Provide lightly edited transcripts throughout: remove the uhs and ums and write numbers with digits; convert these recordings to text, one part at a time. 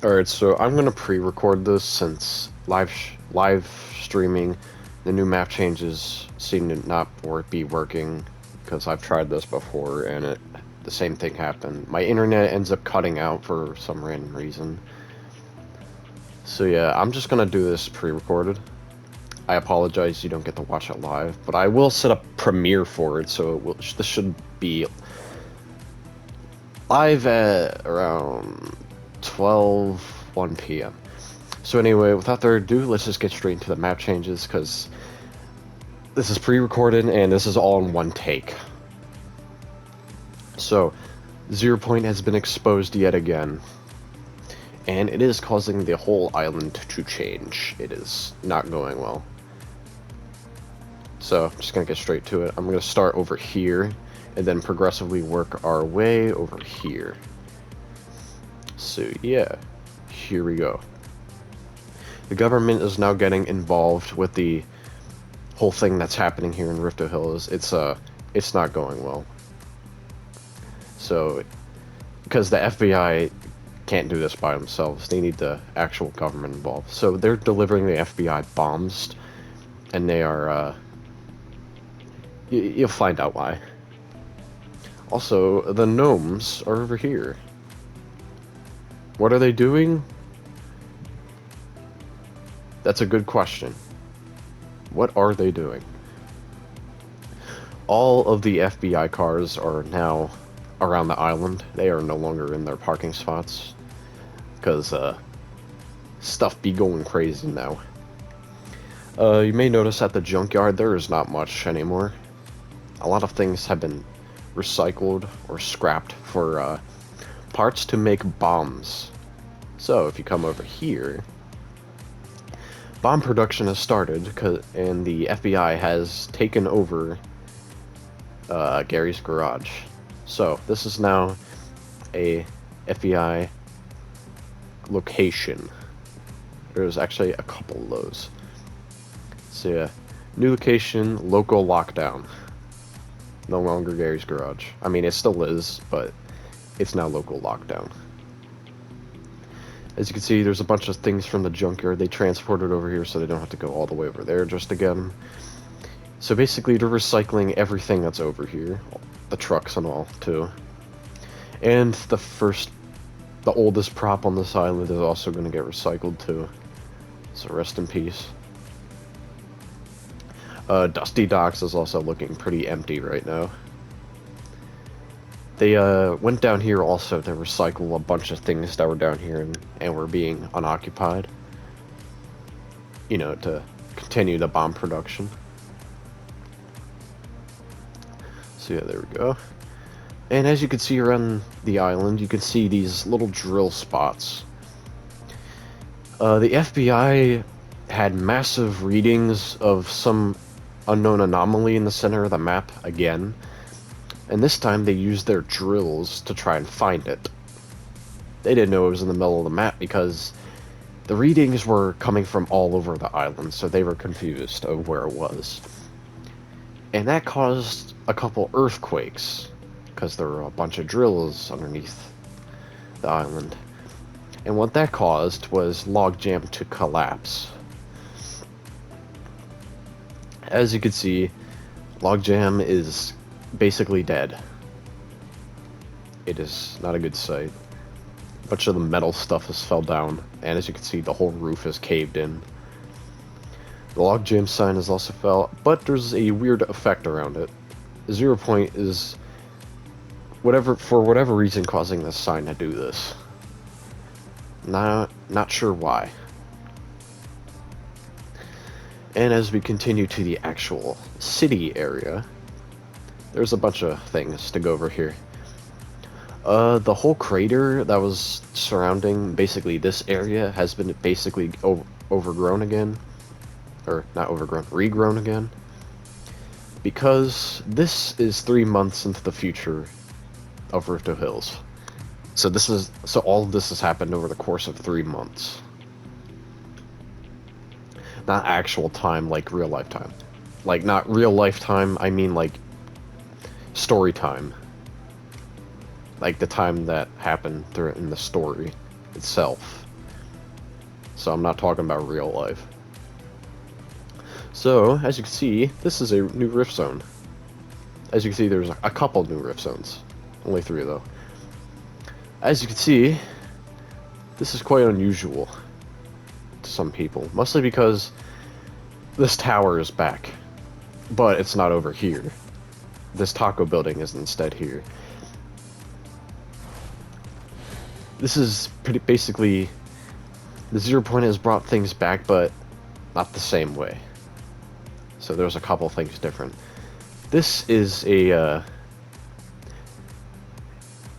Alright, so I'm gonna pre-record this since live streaming, the new map changes seem to not be working because I've tried this before and the same thing happened. My internet ends up cutting out for some random reason. So yeah, I'm just gonna do this pre-recorded. I apologize you don't get to watch it live, but I will set up Premiere for it, so this should be live at around 1 p.m. So anyway, without further ado, let's just get straight into the map changes, because this is pre-recorded and this is all in one take. So, 0 Point has been exposed yet again, and it is causing the whole island to change. It is not going well. So, I'm just gonna get straight to it. I'm gonna start over here, and then progressively work our way over here. So yeah, here we go. The government is now getting involved with the whole thing that's happening here in Rifto Hills. It's not going well. So, because the FBI can't do this by themselves, they need the actual government involved. So they're delivering the FBI bombs, and they are, you'll find out why. Also, the gnomes are over here. What are they doing? That's a good question. What are they doing? All of the FBI cars are now around the island. They are no longer in their parking spots, because stuff be going crazy now. You may notice at the junkyard there is not much anymore. A lot of things have been recycled or scrapped for parts to make bombs. So if you come over here, bomb production has started, and the FBI has taken over Gary's garage. So this is now a FBI location. There's actually a couple of those. So yeah, new location, local lockdown. No longer Gary's garage. I mean, it still is, but it's now local lockdown. As you can see, there's a bunch of things from the junkyard they transported over here, so they don't have to go all the way over there just again. So basically, they're recycling everything that's over here. The trucks and all, too. And the oldest prop on this island is also going to get recycled, too. So rest in peace. Dusty Docks is also looking pretty empty right now. They went down here also to recycle a bunch of things that were down here and were being unoccupied. You know, to continue the bomb production. So yeah, there we go. And as you can see around the island, you can see these little drill spots. The FBI had massive readings of some unknown anomaly in the center of the map again. And this time they used their drills to try and find it. They didn't know it was in the middle of the map because the readings were coming from all over the island, so they were confused of where it was. And that caused a couple earthquakes, because there were a bunch of drills underneath the island. And what that caused was logjam to collapse. As you can see, logjam is basically dead. It is not a good sight. A bunch of the metal stuff has fell down, and as you can see, the whole roof is caved in. The logjam sign has also fell, but there's a weird effect around it. 0 Point is for whatever reason causing this sign to do this. Not sure why. And as we continue to the actual city area, there's a bunch of things to go over here. The whole crater that was surrounding basically this area has been basically overgrown again. Or not overgrown, regrown again. Because this is 3 months into the future of Rifto Hills. So all of this has happened over the course of 3 months. Not actual time, like real life time. Like, not real life time, I mean like story time. Like the time that happened in the story itself. so I'm not talking about real life. So, as you can see, this is a new rift zone. As you can see, there's a couple new rift zones. Only 3, though. As you can see, this is quite unusual to some people. Mostly because this tower is back. But it's not over here. This taco building is instead here. This is pretty basically... The 0 point has brought things back, but not the same way. So there's a couple things different. This is a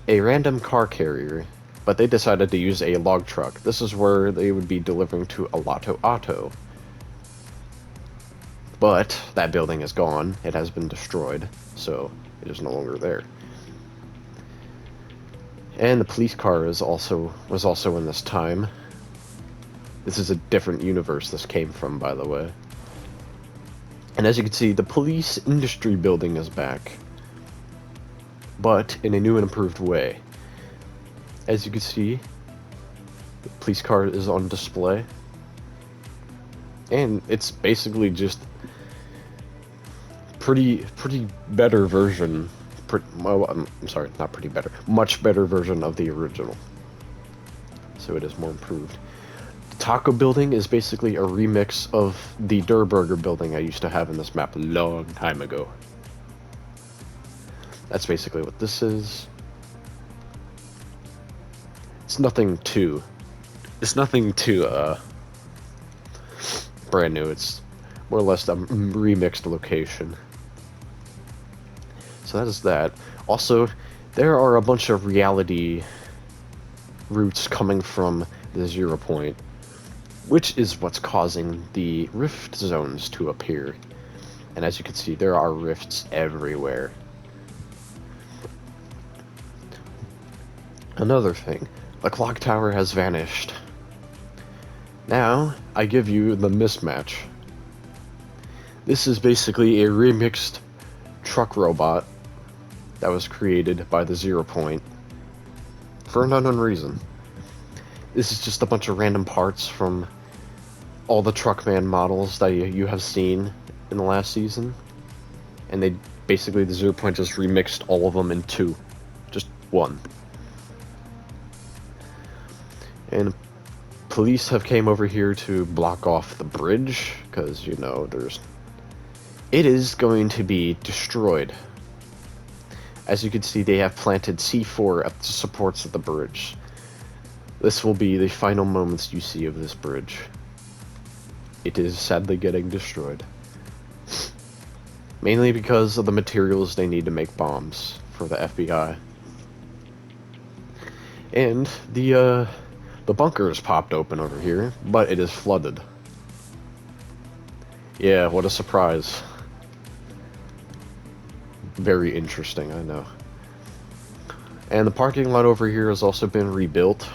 random car carrier, but they decided to use a log truck. This is where they would be delivering to a Lotto Auto. But that building is gone. It has been destroyed, so it is no longer there. And the police car was also in this time. This is a different universe this came from, by the way. And as you can see, the police industry building is back, but in a new and improved way. As you can see, the police car is on display, and it's basically just pretty better version. I'm sorry, not pretty better. Much better version of the original. So it is more improved. The taco building is basically a remix of the Der Burger building I used to have in this map a long time ago. That's basically what this is. It's nothing too brand new. It's more or less a remixed location. So that is that. Also, there are a bunch of reality routes coming from the 0 point, which is what's causing the rift zones to appear. And as you can see, there are rifts everywhere. Another thing, the clock tower has vanished. Now, I give you the mismatch. This is basically a remixed truck robot that was created by the 0 point for an unknown reason. This is just a bunch of random parts from all the Truckman models that you have seen in the last season, and they basically, the 0 point just remixed all of them in 2, just 1. And police have came over here to block off the bridge because, you know, it is going to be destroyed. As you can see, they have planted C4 at the supports of the bridge. This will be the final moments you see of this bridge. It is sadly getting destroyed. Mainly because of the materials they need to make bombs for the FBI. And the bunker is popped open over here, but it is flooded. Yeah, what a surprise. Very interesting, I know. And the parking lot over here has also been rebuilt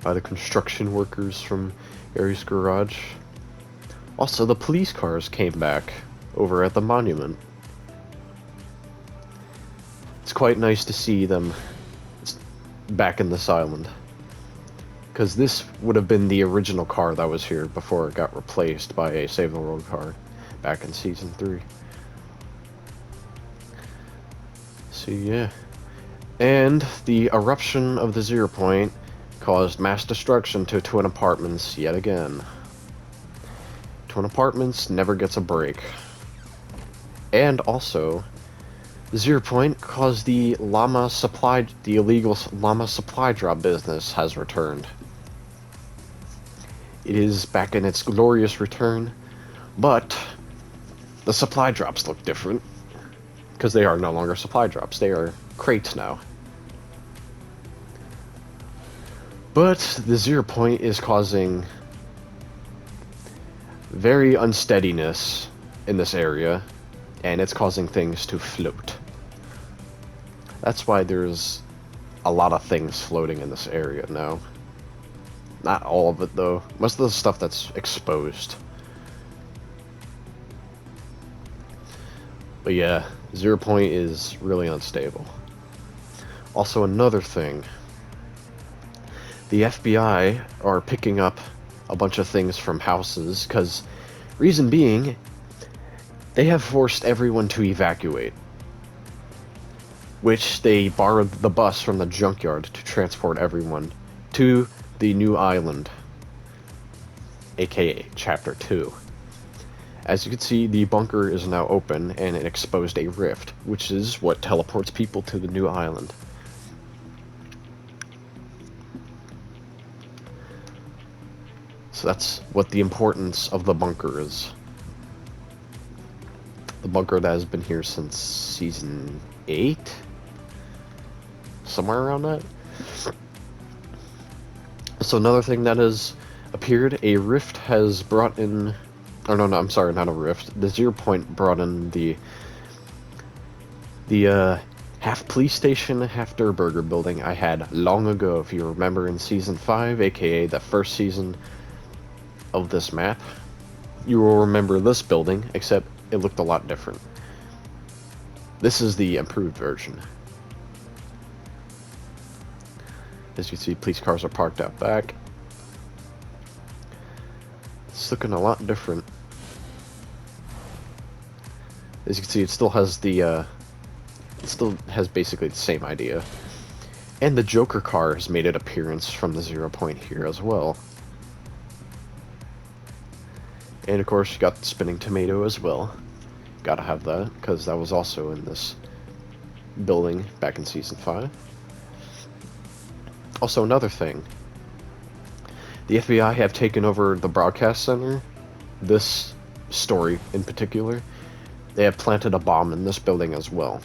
by the construction workers from Aries Garage. Also, the police cars came back over at the monument. It's quite nice to see them back in this island, because this would have been the original car that was here before it got replaced by a Save the World car back in Season 3. So yeah, and the eruption of the 0 point caused mass destruction to Twin Apartments yet again. Twin Apartments never gets a break. And also, the 0 point caused the illegal llama supply drop business has returned. It is back in its glorious return, but the supply drops look different. Because they are no longer supply drops, they are crates now. But the 0 point is causing very unsteadiness in this area, and it's causing things to float. That's why there's a lot of things floating in this area now. Not all of it, though. Most of the stuff that's exposed. But yeah, 0 point is really unstable. Also, another thing. the FBI are picking up a bunch of things from houses, because reason being, they have forced everyone to evacuate, which they borrowed the bus from the junkyard to transport everyone to the new island, aka Chapter 2. As you can see, the bunker is now open, and it exposed a rift, which is what teleports people to the new island. So that's what the importance of the bunker is. The bunker that has been here since Season 8? Somewhere around that? So another thing that has appeared, a rift has brought in... Oh, no, I'm sorry, not a rift. The 0 point brought in the half police station, half Durburger building I had long ago, if you remember, in Season 5, aka the first season of this map. You will remember this building, except it looked a lot different. This is the improved version. As you can see, police cars are parked out back. It's looking a lot different. As you can see, it still has the, it still has basically the same idea. And the Joker car has made an appearance from the 0 point here as well. And of course, you got the spinning tomato as well. Gotta have that, because that was also in this building back in Season 5. Also, another thing. The FBI have taken over the broadcast center. This story in particular. They have planted a bomb in this building as well.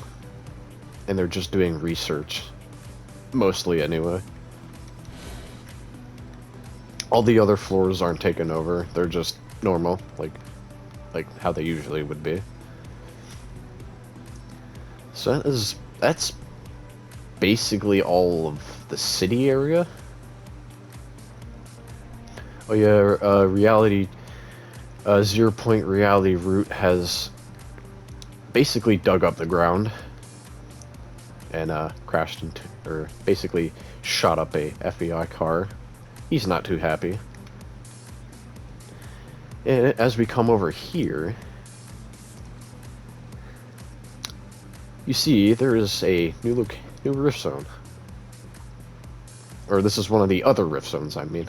And they're just doing research. Mostly, anyway. All the other floors aren't taken over. They're just normal, like how they usually would be. So that's basically all of the city area. Oh yeah, reality 0 point reality route has basically dug up the ground and crashed into, or basically shot up a FBI car. He's not too happy. And as we come over here, you see there is a new rift zone. Or this is one of the other rift zones, I mean.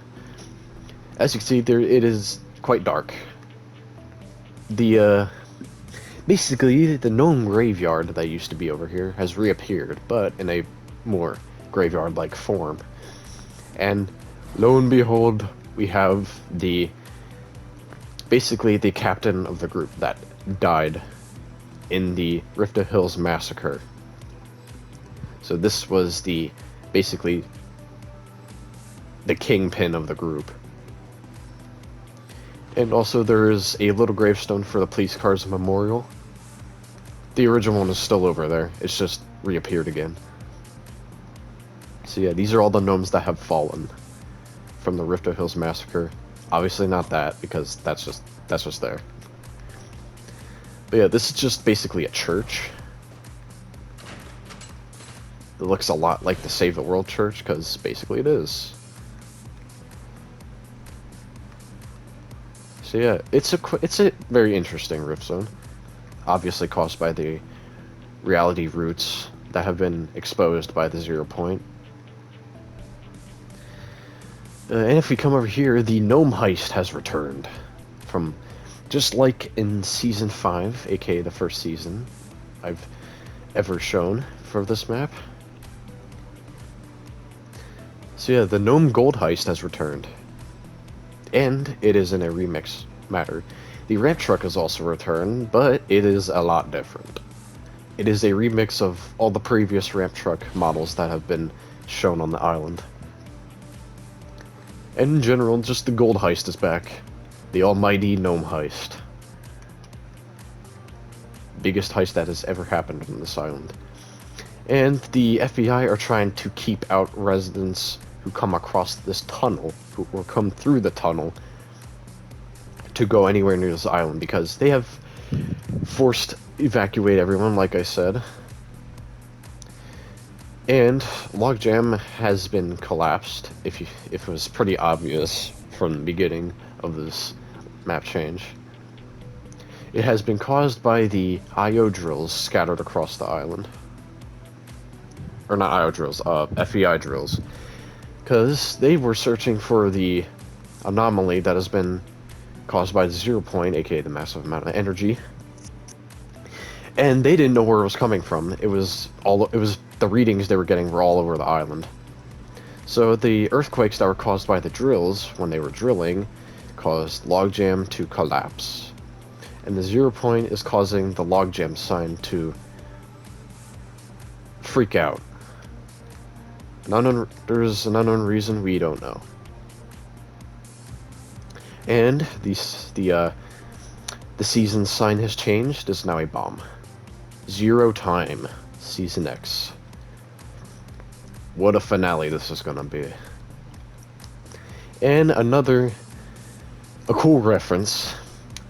As you can see, it is quite dark. Basically, the gnome graveyard that used to be over here has reappeared, but in a more graveyard-like form. And lo and behold, we have basically the captain of the group that died in the Rifto Hills massacre. So this was basically the kingpin of the group. And also there is a little gravestone for the police cars memorial. The original one is still over there, it's just reappeared again. So yeah, these are all the gnomes that have fallen from the Rifto Hills massacre. Obviously not that, because that's just there. But yeah, this is just basically a church. It looks a lot like the Save the World church, because basically it is. So yeah, it's a very interesting rift zone. Obviously caused by the reality roots that have been exposed by the 0 point. And if we come over here, the gnome heist has returned. From, just like in Season 5, aka the first season I've ever shown for this map. So yeah, the gnome gold heist has returned. And it is in a remix matter. The ramp truck has also returned, but it is a lot different. It is a remix of all the previous ramp truck models that have been shown on the island. And in general, just the gold heist is back. The almighty gnome heist. Biggest heist that has ever happened on this island. And the FBI are trying to keep out residents who come across this tunnel, or come through the tunnel, to go anywhere near this island, because they have forced evacuate everyone, like I said. And logjam has been collapsed, if it was pretty obvious from the beginning of this map change. It has been caused by the IO drills scattered across the island. Or not IO drills, FEI drills. Because they were searching for the anomaly that has been caused by the 0 point, aka the massive amount of energy. And they didn't know where it was coming from. It was the readings they were getting were all over the island. So the earthquakes that were caused by the drills when they were drilling caused logjam to collapse. And the 0 point is causing the logjam sign to freak out. There's an unknown reason we don't know. And the season sign has changed. It's now a bomb. 0 time, Season X. What a finale this is gonna be. And a cool reference.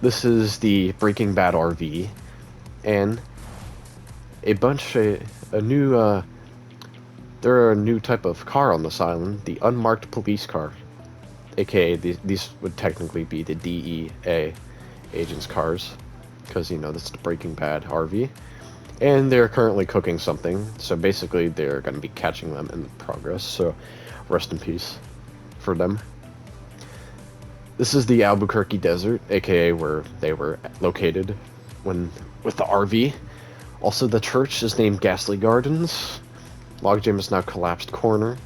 This is the Breaking Bad RV, and there are a new type of car on this island, the unmarked police car, aka these would technically be the DEA agents' cars, because that's the Breaking Bad RV. And they're currently cooking something, so basically they're going to be catching them in progress, so rest in peace for them. This is the Albuquerque Desert, aka where they were located with the RV. Also, the church is named Ghastly Gardens. Logjam is now Collapsed Corner.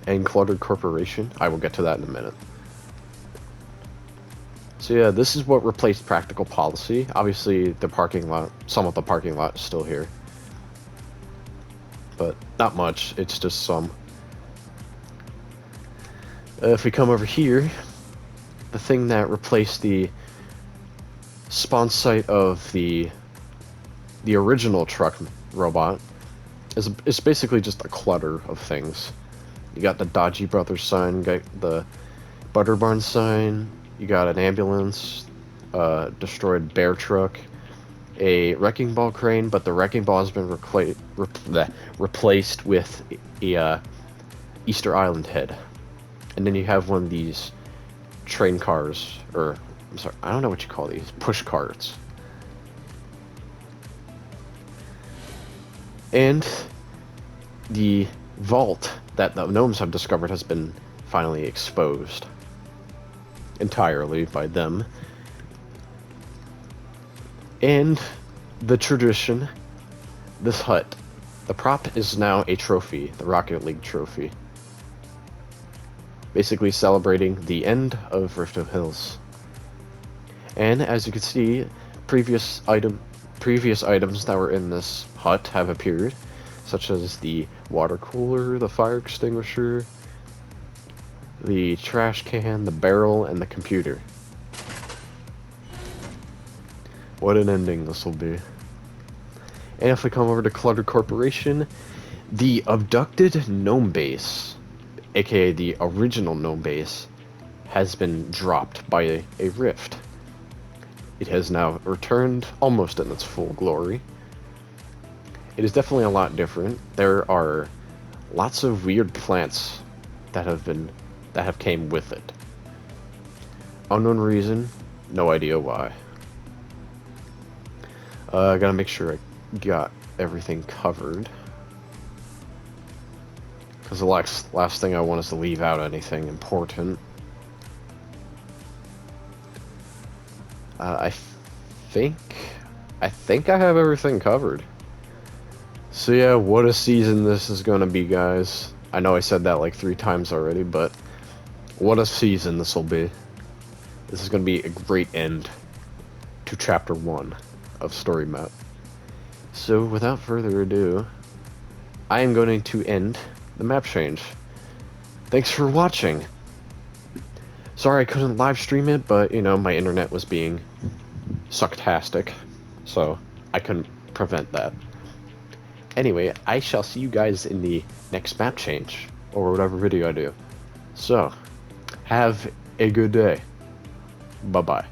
And Cluttered Corporation. I will get to that in a minute. So yeah, this is what replaced Practical Policy. Obviously, some of the parking lot is still here. But not much, it's just some. If we come over here, the thing that replaced the spawn site of the original truck robot is basically just a clutter of things. You got the Dodgy Brothers sign, you got the Butter Barn sign, you got an ambulance, destroyed bear truck, a wrecking ball crane, but the wrecking ball has been replaced with a Easter Island head. And then you have one of these train cars, or I'm sorry, I don't know what you call these, push carts. And the vault that the gnomes have discovered has been finally exposed entirely by them. And the tradition, this hut, the prop is now a trophy, the Rocket League trophy. Basically celebrating the end of Rifto Hills. And as you can see, previous items that were in this hut have appeared, such as the water cooler, the fire extinguisher, the trash can, the barrel, and the computer. What an ending this will be. And if we come over to Cluttered Corporation, the abducted gnome base, aka the original gnome base, has been dropped by a rift. It has now returned almost in its full glory. It is definitely a lot different. There are lots of weird plants that have came with it. Unknown reason, no idea why. I gotta make sure I got everything covered. Because the last thing I want is to leave out anything important. I think I have everything covered. So yeah, what a season this is gonna be, guys. I know I said that like 3 times already, but what a season this will be. This is gonna be a great end to Chapter 1 of Story Map. So without further ado, I am going to end the map change. Thanks for watching. Sorry I couldn't live stream it, but my internet was being sucktastic, so I couldn't prevent that. Anyway, I shall see you guys in the next map change, or whatever video I do. So, have a good day. Bye-bye.